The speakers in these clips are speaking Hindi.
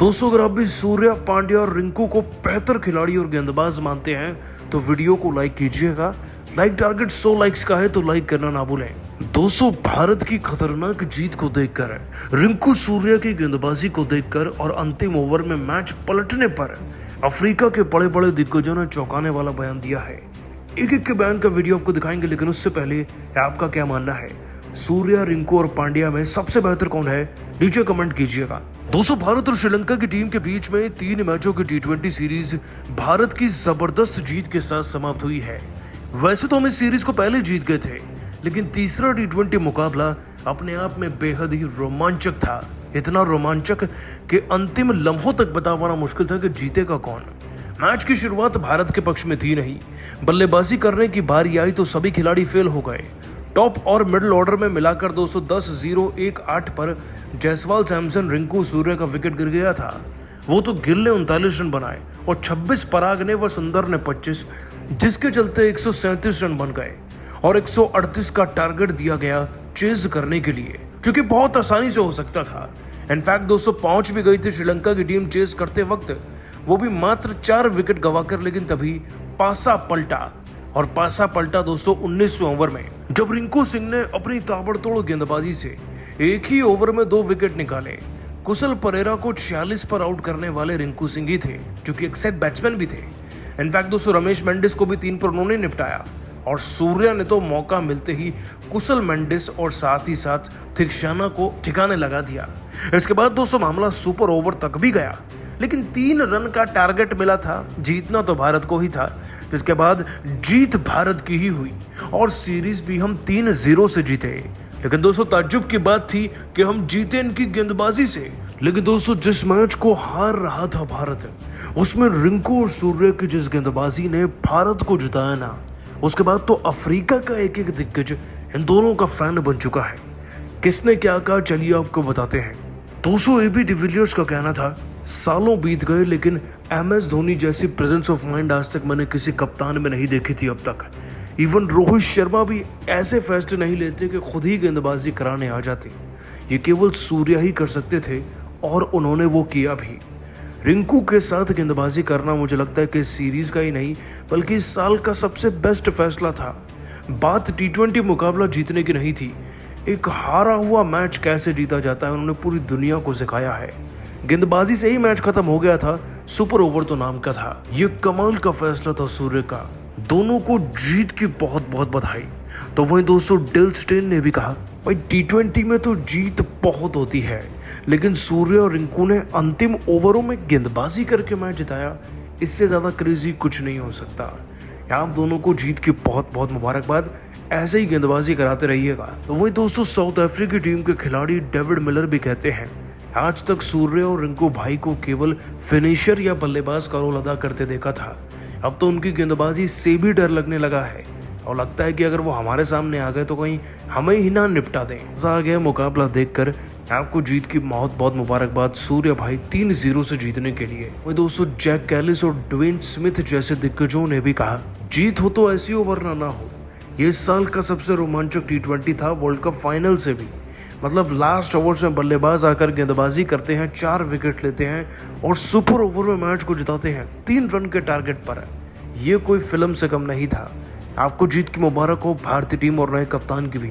दोस्तों अगर आप भी सूर्या, पांड्या और रिंकू को बेहतर खिलाड़ी और गेंदबाज मानते हैं तो वीडियो को लाइक कीजिएगा। लाइक टारगेट 100 लाइक्स का है तो लाइक करना ना भूलें। दोस्तों भारत की खतरनाक जीत को देखकर, रिंकू सूर्या की गेंदबाजी को देखकर और अंतिम ओवर में मैच पलटने पर अफ्रीका के बड़े बड़े दिग्गजों ने चौंकाने वाला बयान दिया है। एक एक के बयान का वीडियो आपको दिखाएंगे, लेकिन उससे पहले आपका क्या मानना है? सूर्या, रिंकू और पांड्या में सबसे बेहतर कौन है? नीचे कमेंट कीजिएगा। दोस्तों भारत और श्रीलंका की टीम के बीच में 3 मैचों की T20 सीरीज भारत की जबरदस्त जीत के साथ समाप्त हुई है। वैसे तो हम इस सीरीज को पहले जीत गए थे, लेकिन तीसरा T20 मुकाबला अपने आप में बेहद ही रोमांचक था। इतना रोमांचक कि अंतिम लम्हों तक बता पाना मुश्किल था कि जीतेगा कौन। मैच की शुरुआत भारत के पक्ष में थी नहीं। बल्लेबाजी करने की बारी आई तो सभी खिलाड़ी फेल हो गए। टॉप और मिडिल ऑर्डर में मिलाकर 210-0-1-8 पर जायसवाल, सैमसन, रिंकू, सूर्य का विकेट गिर गया था। वो तो गिल ने 39 रन बनाए और 26 पराग ने व सुंदर ने 25, जिसके चलते 137 रन बन गए और 138 का टारगेट दिया गया चेज करने के लिए, क्योंकि बहुत आसानी से हो सकता था। इनफैक्ट दोस्तों पहुंच भी गई थी श्रीलंका की टीम चेज करते वक्त, वो भी मात्र 4 विकेट गंवाकर। लेकिन तभी पासा पलटा, और पासा पलटा दोस्तों 19वें ओवर में, जब रिंकू सिंह ने अपनी ताबड़तोड़ गेंदबाजी से एक ही ओवर में 2 विकेट निकाले। कुशल परेरा को 46 पर आउट करने वाले रिंकू सिंह ही थे, जो कि एक सेट बैट्समैन भी थे। इनफैक्ट दोस्तों रमेश मेंडिस को भी 3 पर उन्होंने निपटाया, और सूर्या ने तो मौका मिलते ही कुशल मेंडिस और साथ ही साथ थिकशाना को ठिकाने लगा दिया। इसके बाद दोस्तों मामला सुपर ओवर तक भी गया, लेकिन 3 रन का टारगेट मिला था। जीतना तो भारत को ही था, जिसके बाद जीत भारत की ही हुई और सीरीज भी हम 3-0 से जीते। लेकिन दोस्तों ताज्जुब की बात थी कि हम जीते इनकी गेंदबाजी से। लेकिन दोस्तों जिस मैच को हार रहा था भारत, उसमें रिंकू और सूर्य की जिस गेंदबाजी ने भारत को जिताया ना, उसके बाद तो अफ्रीका का एक एक दिग्गज इन दोनों का फैन बन चुका है। किसने क्या कहा चलिए आपको बताते हैं। दोस्तों AB डिविलियर्स का कहना था, सालों बीत गए लेकिन MS धोनी जैसी प्रेजेंस ऑफ माइंड आज तक मैंने किसी कप्तान में नहीं देखी थी अब तक। इवन रोहित शर्मा भी ऐसे फैसले नहीं लेते कि खुद ही गेंदबाजी कराने आ जाते। ये केवल सूर्या ही कर सकते थे और उन्होंने वो किया भी। रिंकू के साथ गेंदबाजी करना मुझे लगता है कि सीरीज का ही नहीं बल्कि इस साल का सबसे बेस्ट फैसला था। बात T20 मुकाबला जीतने की नहीं थी, एक हारा हुआ मैच कैसे जीता जाता है उन्होंने पूरी दुनिया को सिखाया है। गेंदबाजी से ही मैच खत्म हो गया था, सुपर ओवर तो नाम का था। ये कमाल का फैसला था सूर्य का। दोनों को जीत की बहुत बहुत बधाई। तो वहीं दोस्तों डेल स्टेन ने भी कहा, भाई T20 में तो जीत बहुत होती है, लेकिन सूर्य और रिंकू ने अंतिम ओवरों में गेंदबाजी करके मैच जिताया, इससे ज्यादा क्रेजी कुछ नहीं हो सकता। आप दोनों को जीत की बहुत बहुत मुबारकबाद। ऐसे ही गेंदबाजी कराते रहिएगा। तो वही दोस्तों साउथ अफ्रीकी टीम के खिलाड़ी डेविड मिलर भी कहते हैं, आज तक सूर्य और रिंकू भाई को केवल फिनिशर या बल्लेबाज का रोल अदा करते देखा था, अब तो उनकी गेंदबाजी से भी डर लगने लगा है और लगता है कि अगर वो हमारे सामने आ गए तो कहीं हमें ही ना निपटा दें। मजा आ गया मुकाबला देखकर। आपको जीत की बहुत बहुत मुबारकबाद सूर्य भाई 3-0 से जीतने के लिए। वही दोस्तों जैक कैलिस और ड्वेन स्मिथ जैसे दिग्गजों ने भी कहा, जीत हो तो ऐसी हो वरना ना हो। ये इस साल का सबसे रोमांचक T20 था, वर्ल्ड कप फाइनल से भी। मतलब लास्ट ओवर्स में बल्लेबाज आकर गेंदबाजी करते हैं, 4 विकेट लेते हैं और सुपर ओवर में मैच को जिताते हैं 3 रन के टारगेट पर। यह कोई फिल्म से कम नहीं था। आपको जीत की मुबारक हो भारतीय टीम और नए कप्तान की भी।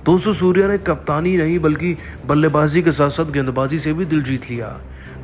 दोस्तों सूर्या ने कप्तानी नहीं बल्कि बल्लेबाजी के साथ साथ गेंदबाजी से भी दिल जीत लिया।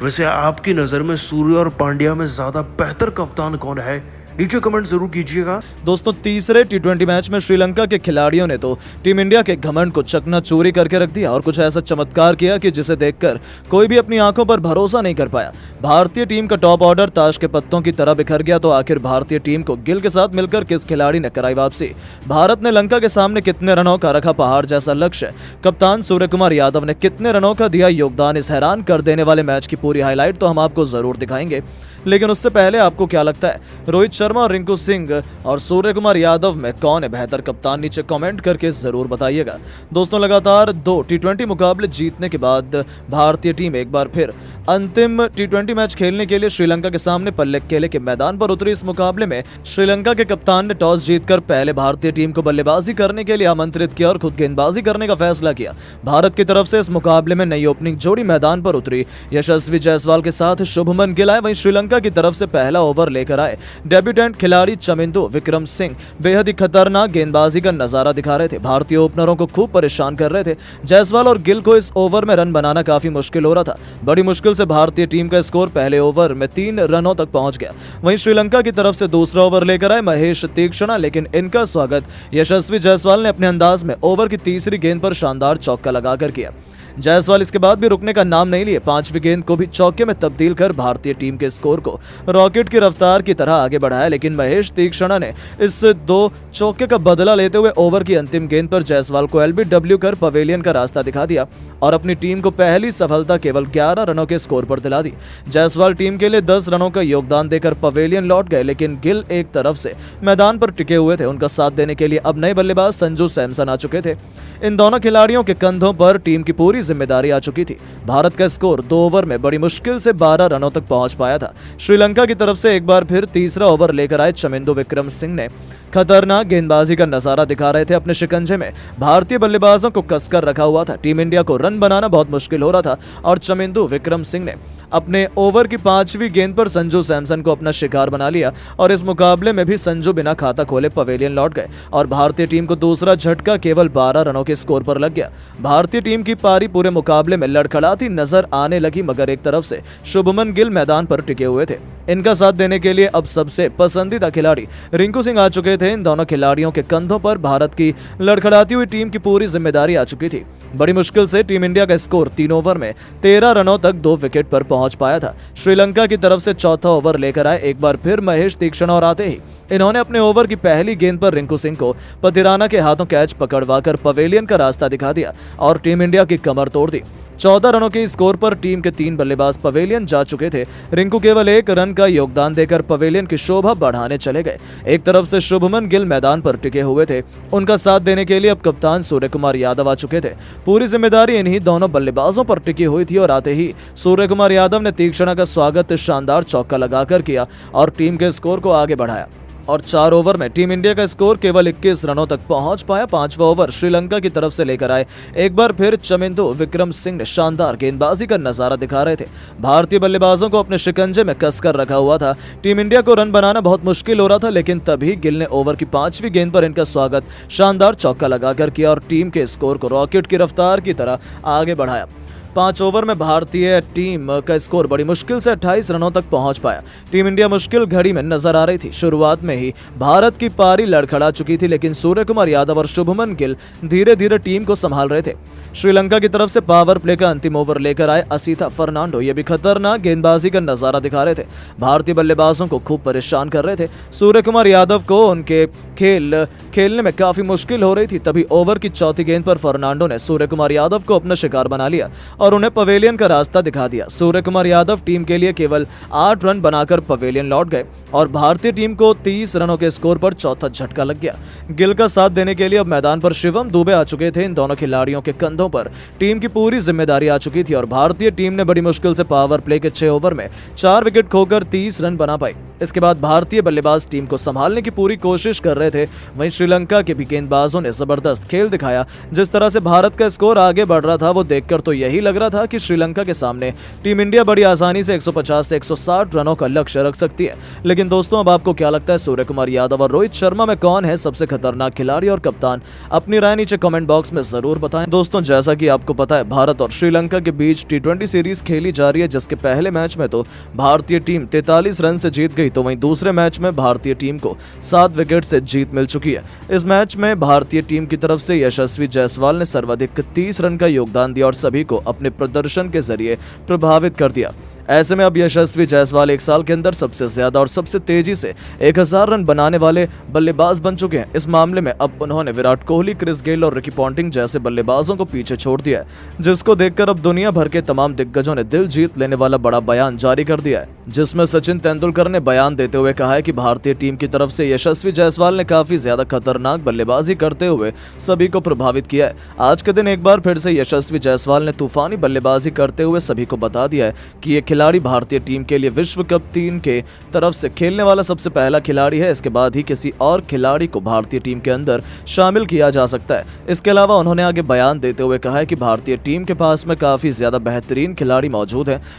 वैसे आपकी नज़र में सूर्य और पांड्या में ज़्यादा बेहतर कप्तान कौन है? नीचे कमेंट जरूर कीजिएगा। दोस्तों तीसरे T20 मैच में श्रीलंका के खिलाड़ियों ने तो टीम इंडिया के घमंड को चकनाचूरी करके रख दिया और कुछ ऐसा चमत्कार किया कि जिसे देखकर कोई भी अपनी आंखों पर भरोसा नहीं कर पाया। भारतीय टीम का टॉप ऑर्डर ताश के पत्तों की तरह बिखर गया। तो आखिर भारतीय टीम को गिल के साथ मिलकर किस खिलाड़ी ने कराई वापसी? भारत ने लंका के सामने कितने रनों का रखा पहाड़ जैसा लक्ष्य? कप्तान सूर्य कुमार यादव ने कितने रनों का दिया योगदान? इस हैरान कर देने वाले मैच की पूरी हाईलाइट तो हम आपको जरूर दिखाएंगे, लेकिन उससे पहले आपको क्या लगता है, रोहित शर्मा और रिंकू सिंह और सूर्य कुमार यादव में कौन है बेहतर कप्तान? नीचे कमेंट करके जरूर बताइएगा। दोस्तों, लगातार 2 टी20 मुकाबले जीतने के बाद भारतीय टीम एक बार फिर अंतिम टी20 मैच खेलने के लिए श्रीलंका के सामने पल्लेकेले के मैदान पर उतरी। इस मुकाबले में श्रीलंका के कप्तान ने टॉस जीतकर पहले भारतीय टीम को बल्लेबाजी करने के लिए आमंत्रित किया और खुद गेंदबाजी करने का फैसला किया। भारत की तरफ से इस मुकाबले में नई ओपनिंग जोड़ी मैदान पर उतरी। यशस्वी जायसवाल के साथ शुभमन गिल आए। वहीं श्रीलंका की तरफ से पहला ओवर लेकर आए डेब्यूटेंट खिलाड़ी चमिंदु विक्रम सिंह बेहद ही खतरनाक गेंदबाजी का नजारा दिखा रहे थे। भारतीय ओपनरों को खूब परेशान कर रहे थे। जायसवाल और गिल को इस ओवर में रन बनाना काफी मुश्किल हो रहा था। बड़ी मुश्किल से भारतीय टीम का स्कोर पहले ओवर में 3 रनों तक पहुंच गया। वहीं श्रीलंका की तरफ से दूसरा ओवर लेकर आए महेश तीक्ष्णा, लेकिन इनका स्वागत यशस्वी जायसवाल ने अपने अंदाज में ओवर की तीसरी गेंद पर शानदार चौका लगाकर किया। जायसवाल इसके बाद भी रुकने का नाम नहीं लिए। 5वीं गेंद को भी चौके में तब्दील कर भारतीय टीम के स्कोर को रॉकेट की रफ्तार की तरह आगे बढ़ाया, लेकिन महेश तीक्ष्णा ने इस 2 चौके का बदला लेते हुए ओवर की अंतिम गेंद पर जायसवाल को एलबीडब्ल्यू कर पवेलियन का रास्ता दिखा दिया और अपनी टीम को पहली सफलता केवल 11 रनों के स्कोर पर दिला दी। जायसवाल टीम के लिए 10 रनों का योगदान देकर पवेलियन लौट गए, लेकिन गिल एक तरफ से मैदान पर टिके हुए थे। उनका साथ देने के लिए अब नए बल्लेबाज संजू सैमसन आ चुके थे। इन दोनों खिलाड़ियों के कंधों पर टीम की पूरी जिम्मेदारी आ चुकी थी। भारत का स्कोर 2 ओवर में बड़ी मुश्किल से 12 रनों तक पहुंच पाया था। श्रीलंका की तरफ से एक बार फिर तीसरा ओवर लेकर आए चमिंदु विक्रम सिंह ने खतरनाक गेंदबाजी का नजारा दिखा रहे थे। अपने शिकंजे में भारतीय बल्लेबाजों को कसकर रखा हुआ था। टीम इंडिया को रन बनाना बहुत मुश्किल हो रहा था और चमिंदु विक्रम सिंह ने अपने ओवर की 5वीं गेंद पर संजू सैमसन को अपना शिकार बना लिया और इस मुकाबले में भी संजू बिना खाता खोले पवेलियन लौट गए और भारतीय टीम को दूसरा झटका केवल 12 रनों के स्कोर पर लग गया। भारतीय टीम की पारी पूरे मुकाबले में लड़खड़ाती नजर आने लगी, मगर एक तरफ से शुभमन गिल मैदान पर टिके हुए थे। इनका साथ देने के लिए अब सबसे पसंदीदा खिलाड़ी रिंकू सिंह आ चुके थे। इन दोनों खिलाड़ियों के कंधों पर भारत की लड़खड़ाती हुई टीम की पूरी जिम्मेदारी आ चुकी थी। बड़ी मुश्किल से टीम इंडिया का स्कोर 3 ओवर में 13 रनों तक 2 विकेट पर पहुंच पाया था। श्रीलंका की तरफ से चौथा ओवर लेकर आए एक बार फिर महेश तीक्ष्णा और आते ही इन्होंने अपने ओवर की पहली गेंद पर रिंकू सिंह को पथिराना के हाथों कैच पकड़वाकर पवेलियन का रास्ता दिखा दिया और टीम इंडिया की कमर तोड़ दी। 14 रनों के स्कोर पर टीम के 3 बल्लेबाज पवेलियन जा चुके थे। रिंकू केवल 1 रन का योगदान देकर पवेलियन की शोभा बढ़ाने चले गए। एक तरफ से शुभमन गिल मैदान पर टिके हुए थे। उनका साथ देने के लिए अब कप्तान सूर्य कुमार यादव आ चुके थे। पूरी जिम्मेदारी इन्हीं दोनों बल्लेबाजों पर टिकी हुई थी और आते ही सूर्य कुमार यादव ने तीक्ष्णा का स्वागत शानदार चौका लगाकर किया और टीम के स्कोर को आगे बढ़ाया और 4 ओवर में टीम इंडिया का स्कोर केवल 21 रनों तक पहुंच पाया। 5वां ओवर श्रीलंका की तरफ से लेकर आए एक बार फिर चमिंदु विक्रम सिंह ने शानदार गेंदबाजी का नजारा दिखा रहे थे। भारतीय बल्लेबाजों को अपने शिकंजे में कसकर रखा हुआ था। टीम इंडिया को रन बनाना बहुत मुश्किल हो रहा था, लेकिन तभी गिल ने ओवर की 5वीं गेंद पर इनका स्वागत शानदार चौका लगाकर किया और टीम के स्कोर को रॉकेट की रफ्तार की तरह आगे बढ़ाया। 5 ओवर में भारतीय टीम का स्कोर बड़ी मुश्किल से 28 रनों तक पहुंच पाया। टीम इंडिया मुश्किल घड़ी में नजर आ रही थी। शुरुआत में ही भारत की पारी लड़खड़ा चुकी थी, लेकिन सूर्य कुमार यादव और शुभमन गिल धीरे धीरे टीम को संभाल रहे थे। श्रीलंका की तरफ से पावर प्ले का अंतिम ओवर लेकर आए असीथा फर्नांडो। ये भी खतरनाक गेंदबाजी का नजारा दिखा रहे थे। भारतीय बल्लेबाजों को खूब परेशान कर रहे थे। सूर्य कुमार यादव को उनके खेलने में काफी मुश्किल हो रही थी। तभी ओवर की 4थी गेंद पर फर्नांडो ने सूर्य कुमार यादव को अपना शिकार बना लिया और उन्हें पवेलियन का रास्ता दिखा दिया। सूर्य कुमार यादव टीम के लिए केवल 8 रन बनाकर पवेलियन लौट गए और भारतीय टीम को 30 रनों के स्कोर पर चौथा झटका लग गया। गिल का साथ देने के लिए अब मैदान पर शिवम दुबे आ चुके थे। इन दोनों खिलाड़ियों के कंधों पर टीम की पूरी जिम्मेदारी आ चुकी थी और भारतीय टीम ने बड़ी मुश्किल से पावर प्ले के 6 ओवर में 4 विकेट खोकर 30 रन बना पाई। इसके बाद भारतीय बल्लेबाज टीम को संभालने की पूरी कोशिश कर रहे थे। वहीं श्रीलंका के भी गेंदबाजों ने जबरदस्त खेल दिखाया। जिस तरह से भारत का स्कोर आगे बढ़ रहा था वो देखकर तो यही लग रहा था कि श्रीलंका के सामने टीम इंडिया बड़ी आसानी से 150 से 160 रनों का लक्ष्य रख सकती है। लेकिन दोस्तों, अब आपको क्या लगता है, सूर्य कुमार यादव और रोहित शर्मा में कौन है सबसे खतरनाक खिलाड़ी और कप्तान? अपनी राय नीचे कमेंट बॉक्स में जरूर बताएं। दोस्तों, जैसा कि आपको पता है, भारत और श्रीलंका के बीच टी20 सीरीज खेली जा रही है, जिसके पहले मैच में तो भारतीय टीम 43 रन से जीत गई, तो वहीं दूसरे मैच में भारतीय टीम को 7 विकेट से जीत मिल चुकी है। इस मैच में भारतीय टीम की तरफ से यशस्वी जायसवाल ने सर्वाधिक 30 रन का योगदान दिया और सभी को अपने प्रदर्शन के जरिए प्रभावित कर दिया। ऐसे में अब यशस्वी जायसवाल एक साल के अंदर सबसे ज्यादा और सबसे तेजी से 1000 रन बनाने वाले बल्लेबाज बन चुके हैं। इस मामले में अब उन्होंने विराट कोहली, क्रिस गेल और रिकी पॉन्टिंग जैसे बल्लेबाजों को पीछे छोड़ दिया है, जिसको देखकर अब दुनिया भर के तमाम दिग्गजों ने दिल जीत लेने वाला बड़ा बयान जारी कर दिया है, जिसमें सचिन तेंदुलकर ने बयान देते हुए कहा है कि भारतीय टीम की तरफ से यशस्वी जायसवाल ने काफी ज्यादा खतरनाक बल्लेबाजी करते हुए सभी को प्रभावित किया है। आज के दिन एक बार फिर से यशस्वी जायसवाल ने तूफानी बल्लेबाजी करते हुए सभी को बता दिया है कि ये खिलाड़ी भारतीय टीम के लिए विश्व कप 3 के तरफ से खेलने वाला सबसे पहला खिलाड़ी है। इसके बाद ही किसी और खिलाड़ी को भारतीय टीम के अंदर शामिल किया जा सकता है। इसके अलावा उन्होंने आगे बयान देते हुए कहा है कि भारतीय टीम के पास में काफी ज्यादा बेहतरीन खिलाड़ी मौजूद हैं,